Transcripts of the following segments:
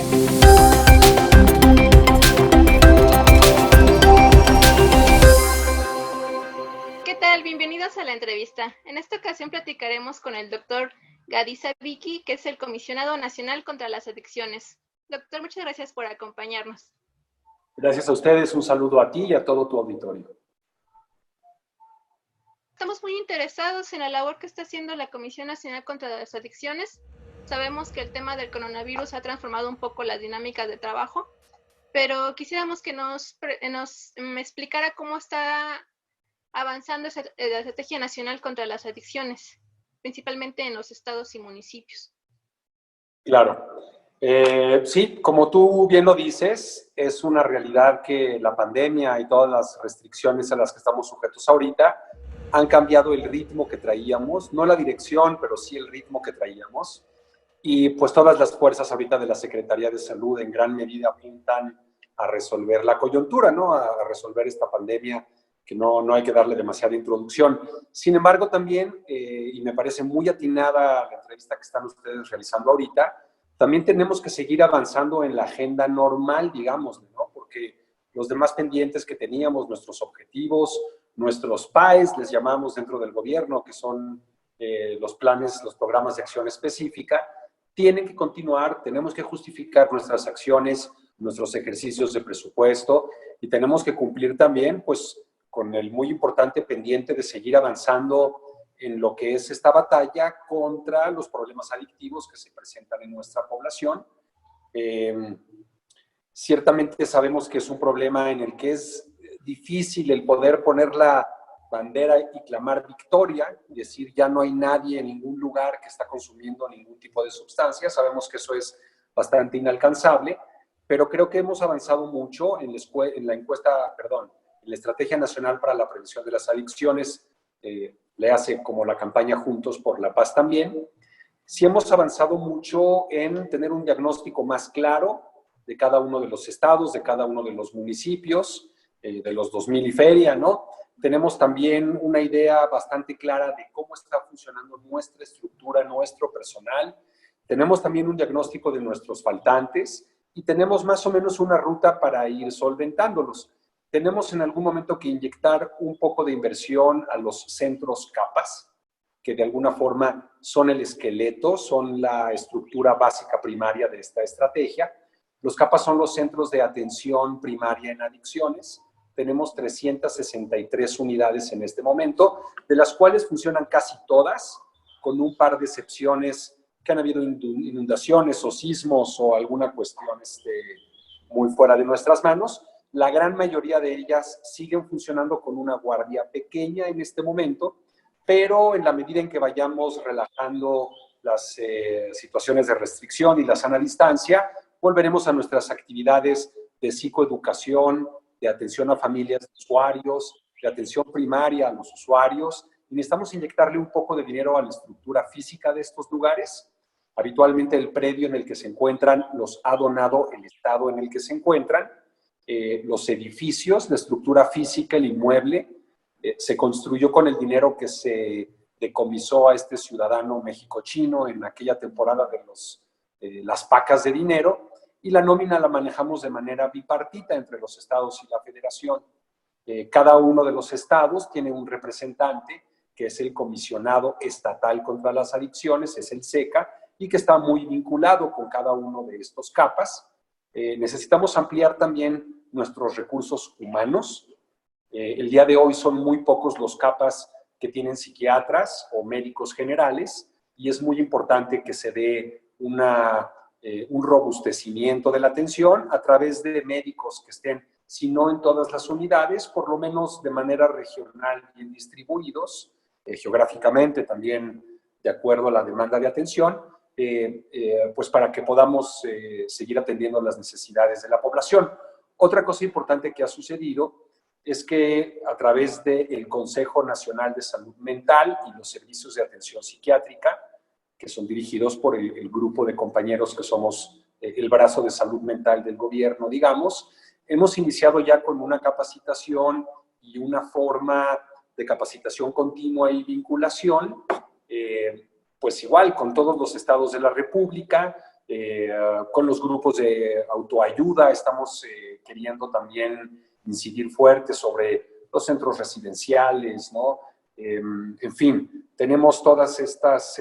¿Qué tal? Bienvenidos a la entrevista. En esta ocasión platicaremos con el doctor Gadi Sabiki, que es el Comisionado Nacional contra las Adicciones. Doctor, muchas gracias por acompañarnos. Gracias a ustedes, un saludo a ti y a todo tu auditorio. Estamos muy interesados en la labor que está haciendo la Comisión Nacional contra las Adicciones. Sabemos que el tema del coronavirus ha transformado un poco las dinámicas de trabajo, pero quisiéramos que nos explicara cómo está avanzando la Estrategia Nacional contra las Adicciones, principalmente en los estados y municipios. Claro. Sí, como tú bien lo dices, es una realidad que la pandemia y todas las restricciones a las que estamos sujetos ahorita han cambiado el ritmo que traíamos, no la dirección, pero sí el ritmo que traíamos. Y pues todas las fuerzas ahorita de la Secretaría de Salud en gran medida apuntan a resolver la coyuntura, ¿no? A resolver esta pandemia, que no hay que darle demasiada introducción. Sin embargo, también, y me parece muy atinada la entrevista que están ustedes realizando ahorita, también tenemos que seguir avanzando en la agenda normal, digamos, ¿no? Porque los demás pendientes que teníamos, nuestros objetivos, nuestros PAEs, les llamamos dentro del gobierno, que son los planes, los programas de acción específica, tienen que continuar, tenemos que justificar nuestras acciones, nuestros ejercicios de presupuesto y tenemos que cumplir también, pues, con el muy importante pendiente de seguir avanzando en lo que es esta batalla contra los problemas adictivos que se presentan en nuestra población. Ciertamente sabemos que es un problema en el que es difícil el poder poner la bandera y clamar victoria, y decir ya no hay nadie en ningún lugar que está consumiendo ningún tipo de sustancia. Sabemos que eso es bastante inalcanzable, pero creo que hemos avanzado mucho en la Estrategia Nacional para la Prevención de las Adicciones, le hace como la campaña Juntos por la Paz también. Sí hemos avanzado mucho en tener un diagnóstico más claro de cada uno de los estados, de cada uno de los municipios, de los 2000 y feria, ¿no? Tenemos también una idea bastante clara de cómo está funcionando nuestra estructura, nuestro personal. Tenemos también un diagnóstico de nuestros faltantes y tenemos más o menos una ruta para ir solventándolos. Tenemos en algún momento que inyectar un poco de inversión a los centros CAPAS, que de alguna forma son el esqueleto, son la estructura básica primaria de esta estrategia. Los CAPAS son los centros de atención primaria en adicciones. Tenemos 363 unidades en este momento, de las cuales funcionan casi todas, con un par de excepciones que han habido inundaciones o sismos o alguna cuestión muy fuera de nuestras manos. La gran mayoría de ellas siguen funcionando con una guardia pequeña en este momento, pero en la medida en que vayamos relajando las situaciones de restricción y la sana distancia, volveremos a nuestras actividades de psicoeducación, de atención a familias de usuarios, de atención primaria a los usuarios, y necesitamos inyectarle un poco de dinero a la estructura física de estos lugares. Habitualmente el predio en el que se encuentran los ha donado el estado en el que se encuentran. Los edificios, la estructura física, el inmueble, se construyó con el dinero que se decomisó a este ciudadano México-chino en aquella temporada de las pacas de dinero, y la nómina la manejamos de manera bipartita entre los estados y la federación. Cada uno de los estados tiene un representante que es el Comisionado Estatal contra las Adicciones, es el SECA, y que está muy vinculado con cada uno de estos CAPAS. Necesitamos ampliar también nuestros recursos humanos. El día de hoy son muy pocos los CAPAS que tienen psiquiatras o médicos generales, y es muy importante que se dé un robustecimiento de la atención a través de médicos que estén, si no en todas las unidades, por lo menos de manera regional bien distribuidos, geográficamente también de acuerdo a la demanda de atención, pues para que podamos seguir atendiendo las necesidades de la población. Otra cosa importante que ha sucedido es que a través del Consejo Nacional de Salud Mental y los servicios de atención psiquiátrica, que son dirigidos por el grupo de compañeros que somos el brazo de salud mental del gobierno, digamos, hemos iniciado ya con una capacitación y una forma de capacitación continua y vinculación, pues igual con todos los estados de la República, con los grupos de autoayuda. Estamos queriendo también incidir fuerte sobre los centros residenciales, ¿no? En fin, tenemos todas estas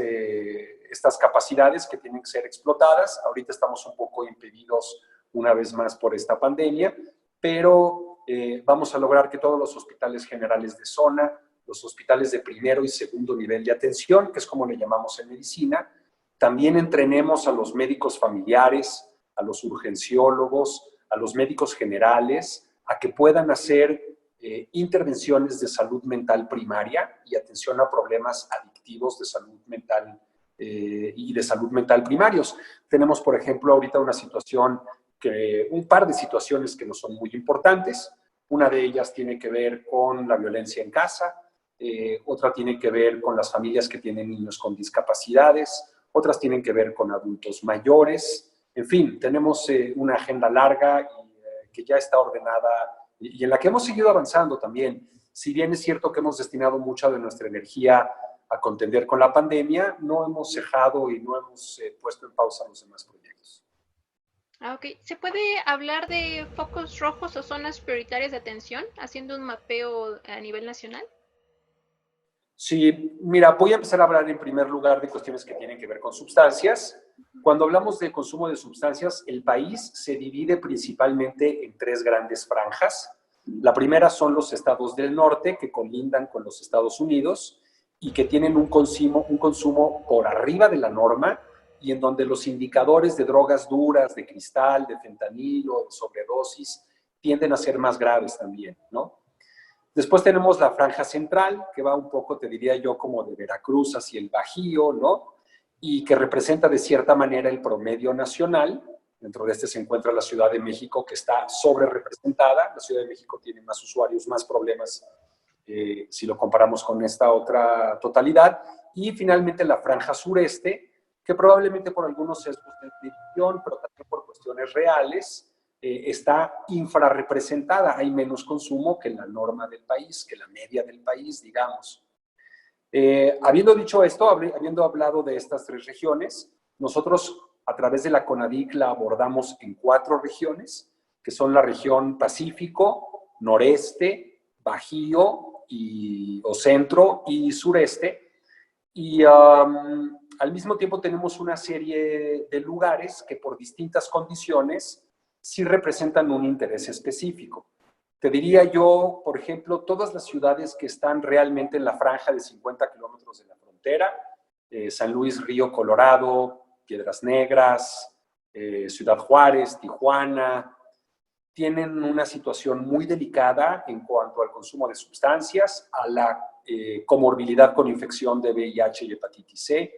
capacidades que tienen que ser explotadas. Ahorita estamos un poco impedidos una vez más por esta pandemia, pero vamos a lograr que todos los hospitales generales de zona, los hospitales de primero y segundo nivel de atención, que es como le llamamos en medicina, también entrenemos a los médicos familiares, a los urgenciólogos, a los médicos generales, a que puedan hacer intervenciones de salud mental primaria y atención a problemas adictivos de salud mental y de salud mental primarios. Tenemos, por ejemplo, ahorita un par de situaciones que nos son muy importantes. Una de ellas tiene que ver con la violencia en casa, otra tiene que ver con las familias que tienen niños con discapacidades, otras tienen que ver con adultos mayores. En fin, tenemos una agenda larga y que ya está ordenada y en la que hemos seguido avanzando también. Si bien es cierto que hemos destinado mucha de nuestra energía a contender con la pandemia, no hemos cejado y no hemos puesto en pausa los demás proyectos. Ok, ¿se puede hablar de focos rojos o zonas prioritarias de atención, haciendo un mapeo a nivel nacional? Sí, mira, voy a empezar a hablar en primer lugar de cuestiones que tienen que ver con sustancias. Cuando hablamos de consumo de sustancias, el país se divide principalmente en tres grandes franjas. La primera son los estados del norte, que colindan con los Estados Unidos y que tienen un consumo por arriba de la norma y en donde los indicadores de drogas duras, de cristal, de fentanilo, de sobredosis, tienden a ser más graves también, ¿no? Después tenemos la franja central, que va un poco, te diría yo, como de Veracruz hacia el Bajío, ¿no? Y que representa de cierta manera el promedio nacional. Dentro de este se encuentra la Ciudad de México, que está sobre representada. La Ciudad de México tiene más usuarios, más problemas, si lo comparamos con esta otra totalidad. Y finalmente la franja sureste, que probablemente por algunos sesgos de división, pero también por cuestiones reales, está infrarrepresentada. Hay menos consumo que la norma del país, que la media del país, digamos. Habiendo dicho esto, habiendo hablado de estas tres regiones, nosotros a través de la CONADIC la abordamos en 4 regiones, que son la región Pacífico, Noreste, Bajío o Centro y Sureste. Y al mismo tiempo tenemos una serie de lugares que por distintas condiciones sí representan un interés específico. Te diría yo, por ejemplo, todas las ciudades que están realmente en la franja de 50 kilómetros de la frontera, San Luis, Río Colorado, Piedras Negras, Ciudad Juárez, Tijuana, tienen una situación muy delicada en cuanto al consumo de sustancias, a la comorbilidad con infección de VIH y hepatitis C,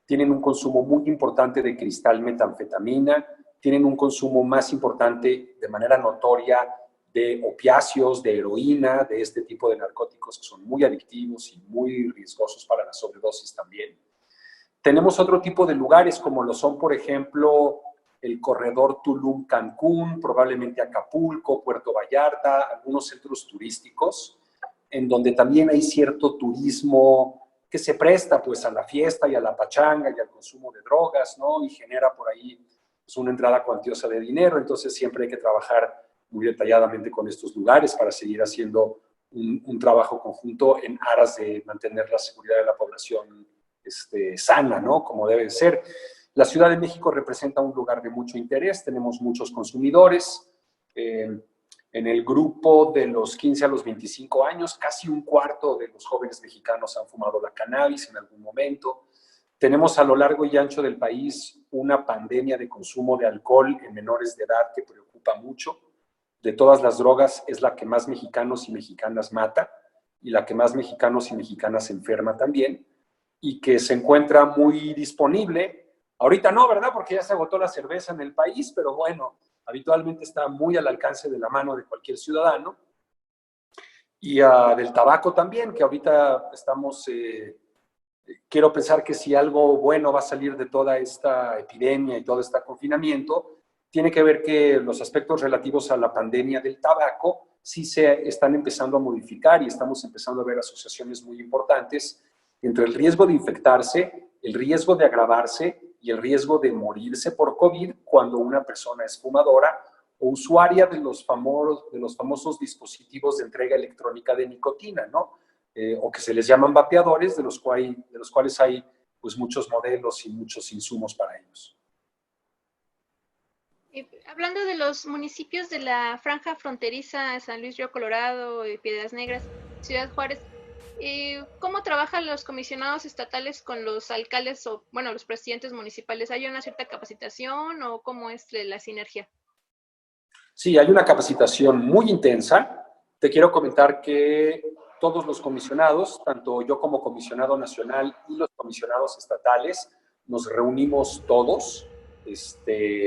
tienen un consumo muy importante de cristal metanfetamina, tienen un consumo más importante de manera notoria de opiáceos, de heroína, de este tipo de narcóticos que son muy adictivos y muy riesgosos para la sobredosis también. Tenemos otro tipo de lugares como lo son, por ejemplo, el corredor Tulum-Cancún, probablemente Acapulco, Puerto Vallarta, algunos centros turísticos, en donde también hay cierto turismo que se presta pues a la fiesta y a la pachanga y al consumo de drogas, ¿no? Y genera por ahí pues, una entrada cuantiosa de dinero. Entonces siempre hay que trabajar muy detalladamente con estos lugares para seguir haciendo un trabajo conjunto en aras de mantener la seguridad de la población sana, ¿no? Como debe ser. La Ciudad de México representa un lugar de mucho interés, tenemos muchos consumidores. En el grupo de los 15 a los 25 años, casi un cuarto de los jóvenes mexicanos han fumado la cannabis en algún momento. Tenemos a lo largo y ancho del país una pandemia de consumo de alcohol en menores de edad que preocupa mucho. De todas las drogas es la que más mexicanos y mexicanas mata y la que más mexicanos y mexicanas enferma también y que se encuentra muy disponible. Ahorita no, ¿verdad? Porque ya se agotó la cerveza en el país, pero bueno, habitualmente está muy al alcance de la mano de cualquier ciudadano. Y del tabaco también, que ahorita estamos, quiero pensar que si algo bueno va a salir de toda esta epidemia y todo este confinamiento, tiene que ver que los aspectos relativos a la pandemia del tabaco sí se están empezando a modificar y estamos empezando a ver asociaciones muy importantes entre el riesgo de infectarse, el riesgo de agravarse y el riesgo de morirse por COVID cuando una persona es fumadora o usuaria de los famosos dispositivos de entrega electrónica de nicotina, ¿no? O que se les llaman vapeadores, de los cuales hay pues, muchos modelos y muchos insumos para ellos. Hablando de los municipios de la franja fronteriza, San Luis Río Colorado, Piedras Negras, Ciudad Juárez, ¿cómo trabajan los comisionados estatales con los alcaldes o, bueno, los presidentes municipales? ¿Hay una cierta capacitación o cómo es la sinergia? Sí, hay una capacitación muy intensa. Te quiero comentar que todos los comisionados, tanto yo como comisionado nacional y los comisionados estatales, nos reunimos todos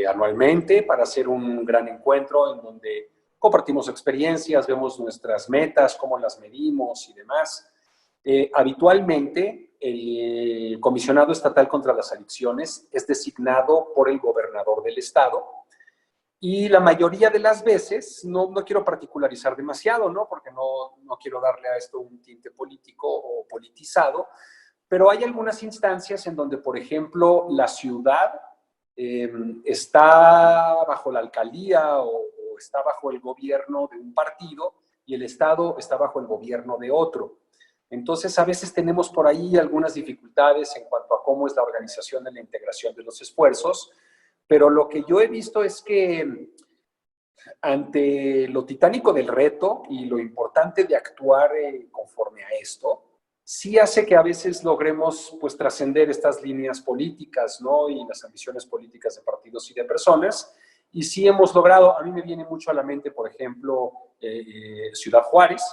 anualmente para hacer un gran encuentro en donde compartimos experiencias, vemos nuestras metas, cómo las medimos y demás. Habitualmente, el comisionado estatal contra las adicciones es designado por el gobernador del estado y la mayoría de las veces, no quiero particularizar demasiado, ¿no? Porque no quiero darle a esto un tinte político o politizado, pero hay algunas instancias en donde, por ejemplo, la ciudad está bajo la alcaldía o está bajo el gobierno de un partido y el estado está bajo el gobierno de otro. Entonces, a veces tenemos por ahí algunas dificultades en cuanto a cómo es la organización de la integración de los esfuerzos, pero lo que yo he visto es que ante lo titánico del reto y lo importante de actuar conforme a esto, sí hace que a veces logremos pues trascender estas líneas políticas, ¿no? Y las ambiciones políticas de partidos y de personas. Y sí hemos logrado, a mí me viene mucho a la mente, por ejemplo, Ciudad Juárez,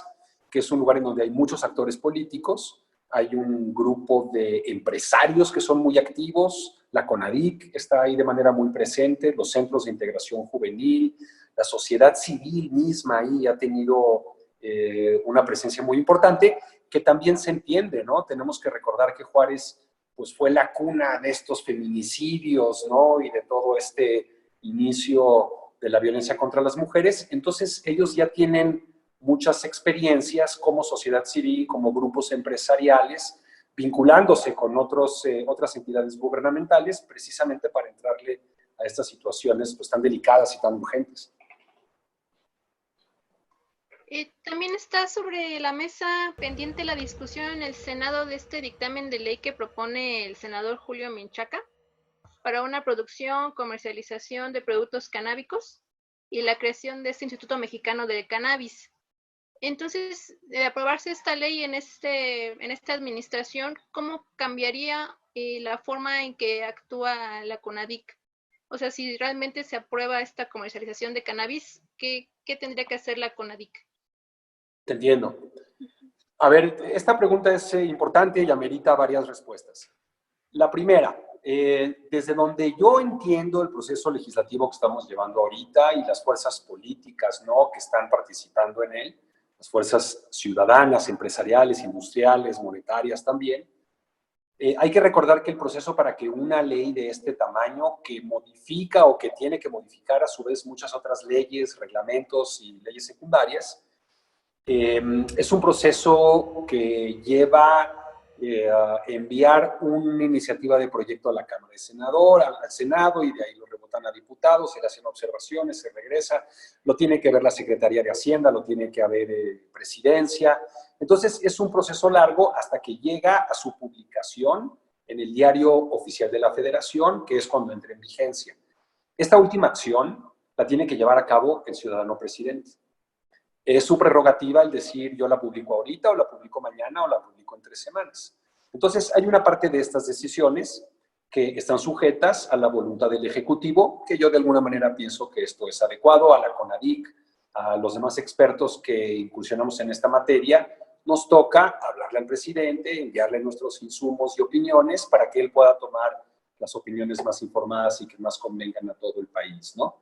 que es un lugar en donde hay muchos actores políticos, hay un grupo de empresarios que son muy activos, la CONADIC está ahí de manera muy presente, los centros de integración juvenil, la sociedad civil misma ahí ha tenido una presencia muy importante, que también se entiende, ¿no? Tenemos que recordar que Juárez pues, fue la cuna de estos feminicidios, ¿no? Y de todo este inicio de la violencia contra las mujeres. Entonces, ellos ya tienen muchas experiencias como sociedad civil, como grupos empresariales, vinculándose con otras entidades gubernamentales, precisamente para entrarle a estas situaciones pues, tan delicadas y tan urgentes. También está sobre la mesa pendiente la discusión en el Senado de este dictamen de ley que propone el senador Julio Menchaca para una producción, comercialización de productos canábicos y la creación de este Instituto Mexicano del Cannabis. Entonces, de aprobarse esta ley en esta administración, ¿cómo cambiaría la forma en que actúa la CONADIC? O sea, si realmente se aprueba esta comercialización de cannabis, ¿qué tendría que hacer la CONADIC? Te entiendo. A ver, esta pregunta es importante y amerita varias respuestas. La primera, desde donde yo entiendo el proceso legislativo que estamos llevando ahorita y las fuerzas políticas, ¿no?, que están participando en él, las fuerzas ciudadanas, empresariales, industriales, monetarias también, hay que recordar que el proceso para que una ley de este tamaño, que modifica o que tiene que modificar a su vez muchas otras leyes, reglamentos y leyes secundarias, es un proceso que lleva a enviar una iniciativa de proyecto a la Cámara de Senador, al Senado, y de ahí lo rebotan a diputados, se le hacen observaciones, se regresa, lo tiene que ver la Secretaría de Hacienda, lo tiene que haber Presidencia. Entonces, es un proceso largo hasta que llega a su publicación en el Diario Oficial de la Federación, que es cuando entra en vigencia. Esta última acción la tiene que llevar a cabo el ciudadano presidente. Es su prerrogativa el decir yo la publico ahorita o la publico mañana o la publico en 3 semanas. Entonces, hay una parte de estas decisiones que están sujetas a la voluntad del Ejecutivo, que yo de alguna manera pienso que esto es adecuado, a la CONADIC, a los demás expertos que incursionamos en esta materia, nos toca hablarle al presidente, enviarle nuestros insumos y opiniones para que él pueda tomar las opiniones más informadas y que más convengan a todo el país, ¿no?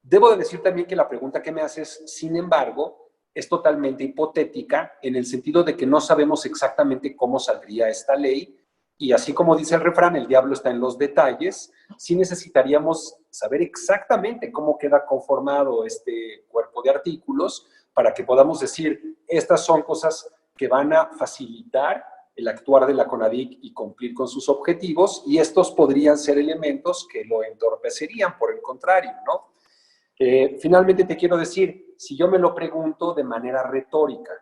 Debo de decir también que la pregunta que me haces, sin embargo, es totalmente hipotética en el sentido de que no sabemos exactamente cómo saldría esta ley y así como dice el refrán, el diablo está en los detalles, sí necesitaríamos saber exactamente cómo queda conformado este cuerpo de artículos para que podamos decir, estas son cosas que van a facilitar el actuar de la CONADIC y cumplir con sus objetivos, y estos podrían ser elementos que lo entorpecerían, por el contrario, ¿no? Finalmente te quiero decir, si yo me lo pregunto de manera retórica,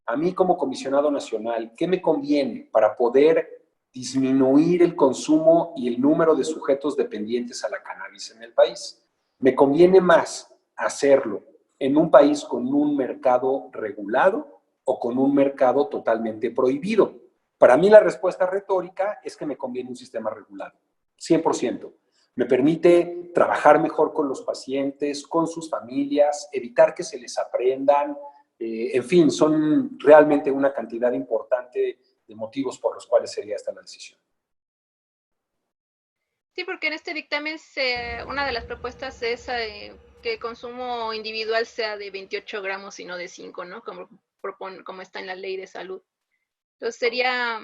a mí como comisionado nacional, ¿qué me conviene para poder disminuir el consumo y el número de sujetos dependientes a la cannabis en el país? ¿Me conviene más hacerlo en un país con un mercado regulado o con un mercado totalmente prohibido? Para mí la respuesta retórica es que me conviene un sistema regulado, 100%. Me permite trabajar mejor con los pacientes, con sus familias, evitar que se les aprendan. En fin, son realmente una cantidad importante de motivos por los cuales sería esta la decisión. Sí, porque en este dictamen una de las propuestas es que el consumo individual sea de 28 gramos y no de 5, ¿no? Como está en la ley de salud. Entonces sería,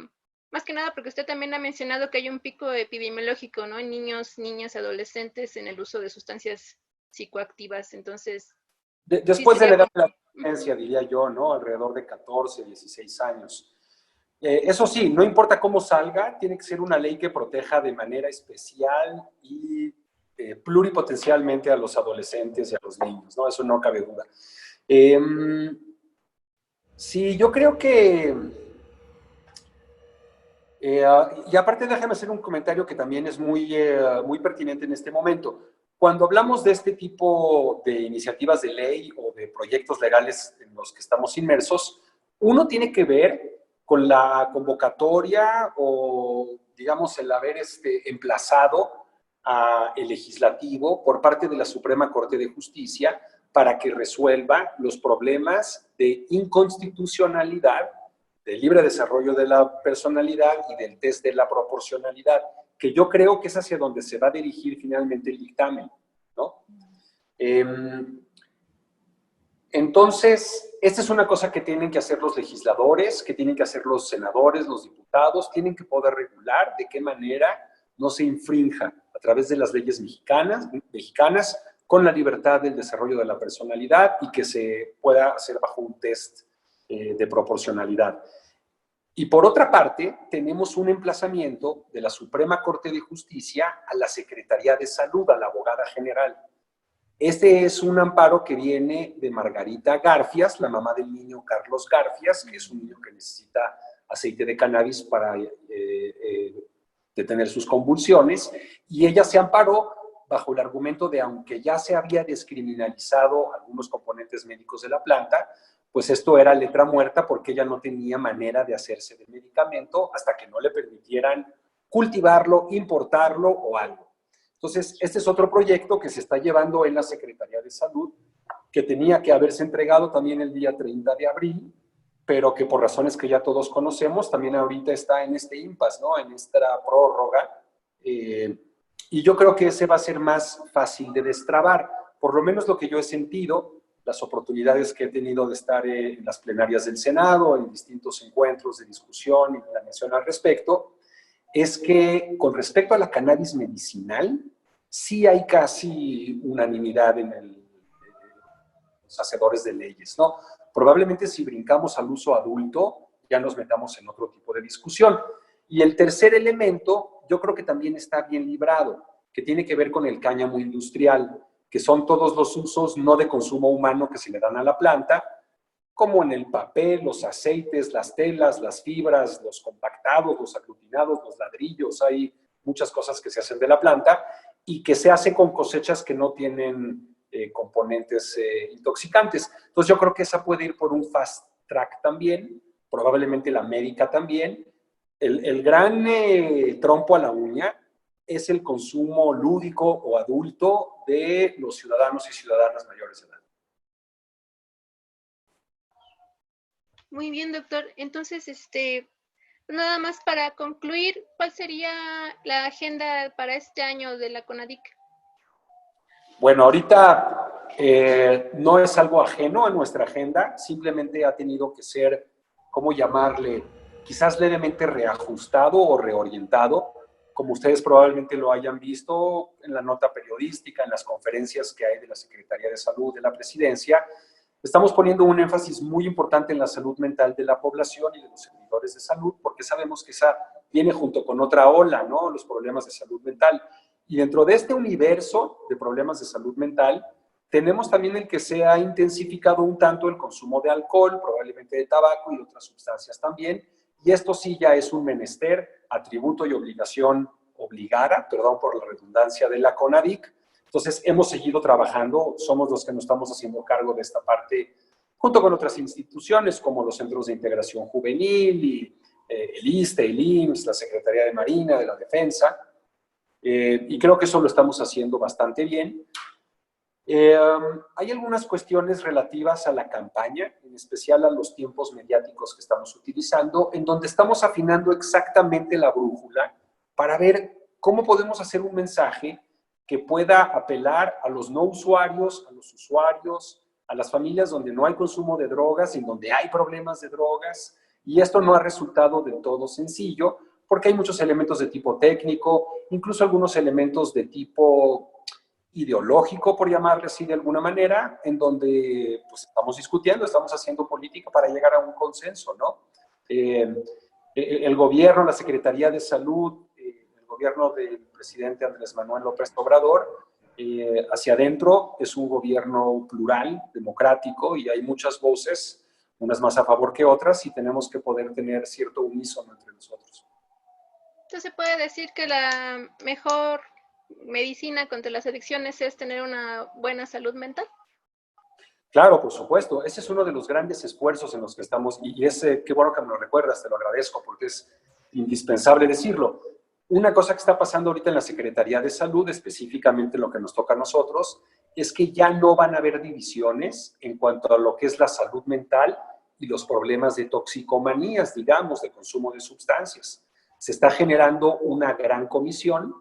más que nada porque usted también ha mencionado que hay un pico epidemiológico, ¿no? En niños, niñas, adolescentes en el uso de sustancias psicoactivas. Entonces, sí Después de la sería edad de la como... adolescencia, diría yo, ¿no? Alrededor de 14, 16 años. Eso sí, no importa cómo salga, tiene que ser una ley que proteja de manera especial y pluripotencialmente a los adolescentes y a los niños, ¿no? Eso no cabe duda. Sí, yo creo que... y aparte déjame hacer un comentario que también es muy pertinente en este momento. Cuando hablamos de este tipo de iniciativas de ley o de proyectos legales en los que estamos inmersos, uno tiene que ver con la convocatoria o, digamos, el haber emplazado al legislativo por parte de la Suprema Corte de Justicia para que resuelva los problemas de inconstitucionalidad, del libre desarrollo de la personalidad y del test de la proporcionalidad, que yo creo que es hacia donde se va a dirigir finalmente el dictamen, ¿no? Entonces, esta es una cosa que tienen que hacer los legisladores, que tienen que hacer los senadores, los diputados, tienen que poder regular de qué manera no se infrinja a través de las leyes mexicanas con la libertad del desarrollo de la personalidad y que se pueda hacer bajo un test de proporcionalidad. Y por otra parte, tenemos un emplazamiento de la Suprema Corte de Justicia a la Secretaría de Salud, a la abogada general. Este es un amparo que viene de Margarita Garfias, la mamá del niño Carlos Garfias, que es un niño que necesita aceite de cannabis para detener sus convulsiones, y ella se amparó bajo el argumento de, aunque ya se había descriminalizado algunos componentes médicos de la planta, pues esto era letra muerta porque ella no tenía manera de hacerse del medicamento hasta que no le permitieran cultivarlo, importarlo o algo. Entonces, este es otro proyecto que se está llevando en la Secretaría de Salud, que tenía que haberse entregado también el día 30 de abril, pero que por razones que ya todos conocemos, también ahorita está en este impasse, ¿no? En esta prórroga. Y yo creo que ese va a ser más fácil de destrabar. Por lo menos lo que yo he sentido, las oportunidades que he tenido de estar en las plenarias del Senado, en distintos encuentros de discusión y planeación al respecto, es que con respecto a la cannabis medicinal, sí hay casi unanimidad en los hacedores de leyes, ¿no? Probablemente si brincamos al uso adulto, ya nos metamos en otro tipo de discusión. Y el tercer elemento, yo creo que también está bien librado, que tiene que ver con el cáñamo industrial, que son todos los usos no de consumo humano que se le dan a la planta, como en el papel, los aceites, las telas, las fibras, los compactados, los aglutinados, los ladrillos, hay muchas cosas que se hacen de la planta y que se hace con cosechas que no tienen componentes intoxicantes. Entonces yo creo que esa puede ir por un fast track también, probablemente la médica también. El gran trompo a la uña es el consumo lúdico o adulto de los ciudadanos y ciudadanas mayores de edad. Muy bien, doctor. Entonces, nada más para concluir, ¿cuál sería la agenda para este año de la CONADIC? Bueno, ahorita no es algo ajeno a nuestra agenda, simplemente ha tenido que ser, ¿cómo llamarle? Quizás levemente reajustado o reorientado, como ustedes probablemente lo hayan visto en la nota periodística, en las conferencias que hay de la Secretaría de Salud, de la Presidencia. Estamos poniendo un énfasis muy importante en la salud mental de la población y de los servidores de salud, porque sabemos que esa viene junto con otra ola, ¿no? Los problemas de salud mental. Y dentro de este universo de problemas de salud mental, tenemos también el que se ha intensificado un tanto el consumo de alcohol, probablemente de tabaco y otras sustancias también. Y esto sí ya es un menester, atributo y obligación obligada, perdón por la redundancia, de la CONADIC. Entonces, hemos seguido trabajando, somos los que nos estamos haciendo cargo de esta parte, junto con otras instituciones como los Centros de Integración Juvenil y el ISSSTE, el IMSS, la Secretaría de Marina, de la Defensa, y creo que eso lo estamos haciendo bastante bien. Hay algunas cuestiones relativas a la campaña, en especial a los tiempos mediáticos que estamos utilizando, en donde estamos afinando exactamente la brújula para ver cómo podemos hacer un mensaje que pueda apelar a los no usuarios, a los usuarios, a las familias donde no hay consumo de drogas y donde hay problemas de drogas. Y esto no ha resultado del todo sencillo, porque hay muchos elementos de tipo técnico, incluso algunos elementos de tipo ideológico, por llamarle así de alguna manera, en donde pues, estamos discutiendo, estamos haciendo política para llegar a un consenso, ¿no? El gobierno, la Secretaría de Salud, el gobierno del presidente Andrés Manuel López Obrador, hacia adentro es un gobierno plural, democrático, y hay muchas voces, unas más a favor que otras, y tenemos que poder tener cierto unísono entre nosotros. Entonces, se puede decir que la mejor medicina contra las adicciones es tener una buena salud mental. Claro, por supuesto. Ese es uno de los grandes esfuerzos en los que estamos, y ese, qué bueno que me lo recuerdas, te lo agradezco, porque es indispensable decirlo. Una cosa que está pasando ahorita en la Secretaría de Salud, específicamente lo que nos toca a nosotros, es que ya no van a haber divisiones en cuanto a lo que es la salud mental y los problemas de toxicomanías, digamos, de consumo de sustancias. Se está generando una gran comisión,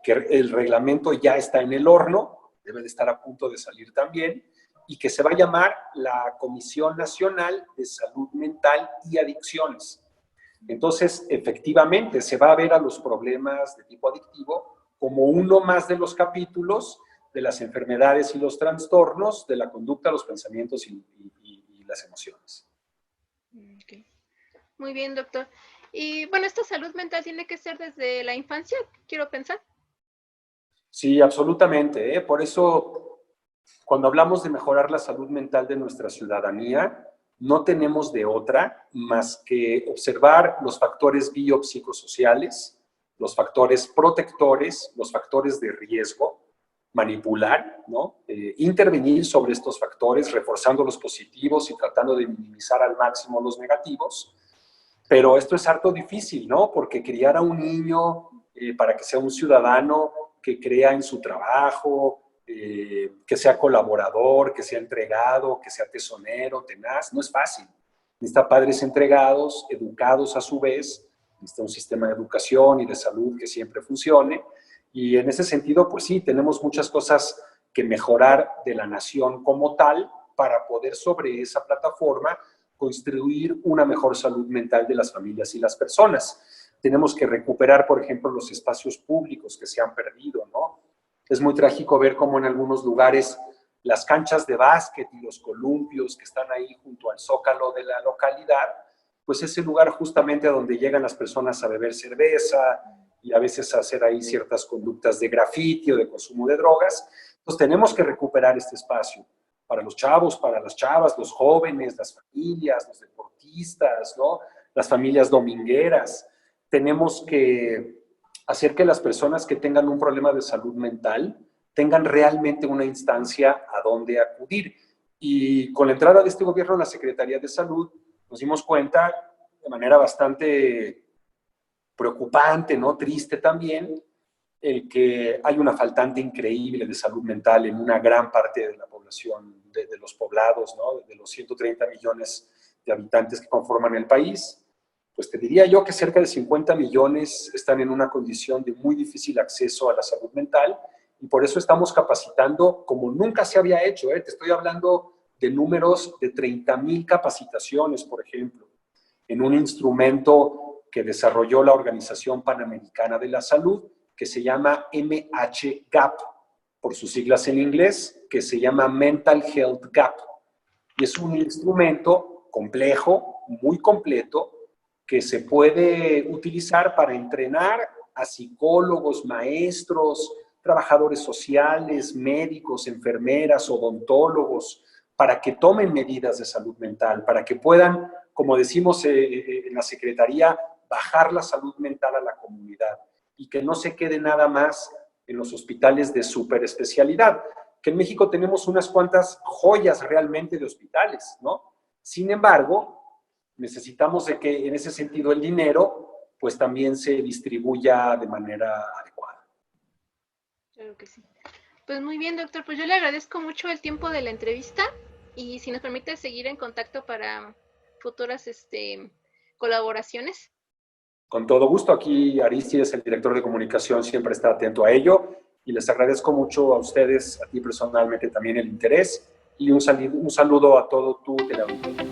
que el reglamento ya está en el horno, debe de estar a punto de salir también, y que se va a llamar la Comisión Nacional de Salud Mental y Adicciones. Entonces, efectivamente, se va a ver a los problemas de tipo adictivo como uno más de los capítulos de las enfermedades y los trastornos de la conducta, los pensamientos y las emociones. Okay. Muy bien, doctor. Y bueno, esta salud mental tiene que ser desde la infancia, quiero pensar. Sí, absolutamente, ¿eh? Por eso, cuando hablamos de mejorar la salud mental de nuestra ciudadanía, no tenemos de otra más que observar los factores biopsicosociales, los factores protectores, los factores de riesgo, manipular, ¿no? Intervenir sobre estos factores, reforzando los positivos y tratando de minimizar al máximo los negativos. Pero esto es harto difícil, ¿no? Porque criar a un niño para que sea un ciudadano que crea en su trabajo, que sea colaborador, que sea entregado, que sea tesonero, tenaz, no es fácil. Necesita padres entregados, educados a su vez, necesita un sistema de educación y de salud que siempre funcione. Y en ese sentido, pues sí, tenemos muchas cosas que mejorar de la nación como tal para poder sobre esa plataforma construir una mejor salud mental de las familias y las personas. Tenemos que recuperar, por ejemplo, los espacios públicos que se han perdido, ¿no? Es muy trágico ver cómo en algunos lugares las canchas de básquet y los columpios que están ahí junto al zócalo de la localidad, pues es el lugar justamente a donde llegan las personas a beber cerveza y a veces a hacer ahí ciertas conductas de grafiti o de consumo de drogas. Entonces tenemos que recuperar este espacio para los chavos, para las chavas, los jóvenes, las familias, los deportistas, ¿no? Las familias domingueras. Tenemos que hacer que las personas que tengan un problema de salud mental tengan realmente una instancia a donde acudir. Y con la entrada de este gobierno en la Secretaría de Salud, nos dimos cuenta de manera bastante preocupante, ¿no? Triste también, el que hay una faltante increíble de salud mental en una gran parte de la población, de los poblados, ¿no? De los 130 millones de habitantes que conforman el país. Pues te diría yo que cerca de 50 millones están en una condición de muy difícil acceso a la salud mental y por eso estamos capacitando como nunca se había hecho. Te estoy hablando de números de 30,000 capacitaciones, por ejemplo, en un instrumento que desarrolló la Organización Panamericana de la Salud, que se llama MHGAP, por sus siglas en inglés, que se llama Mental Health Gap. Y es un instrumento complejo, muy completo, que se puede utilizar para entrenar a psicólogos, maestros, trabajadores sociales, médicos, enfermeras, odontólogos, para que tomen medidas de salud mental, para que puedan, como decimos en la Secretaría, bajar la salud mental a la comunidad y que no se quede nada más en los hospitales de superespecialidad, que en México tenemos unas cuantas joyas realmente de hospitales, ¿no? Sin embargo, necesitamos de que en ese sentido el dinero pues también se distribuya de manera adecuada. Claro que sí. Pues muy bien, doctor, pues yo le agradezco mucho el tiempo de la entrevista y si nos permite seguir en contacto para futuras colaboraciones. Con todo gusto, aquí Aristides, el director de comunicación, siempre está atento a ello y les agradezco mucho a ustedes, a ti personalmente también el interés y un saludo a todo tu teleauditorio.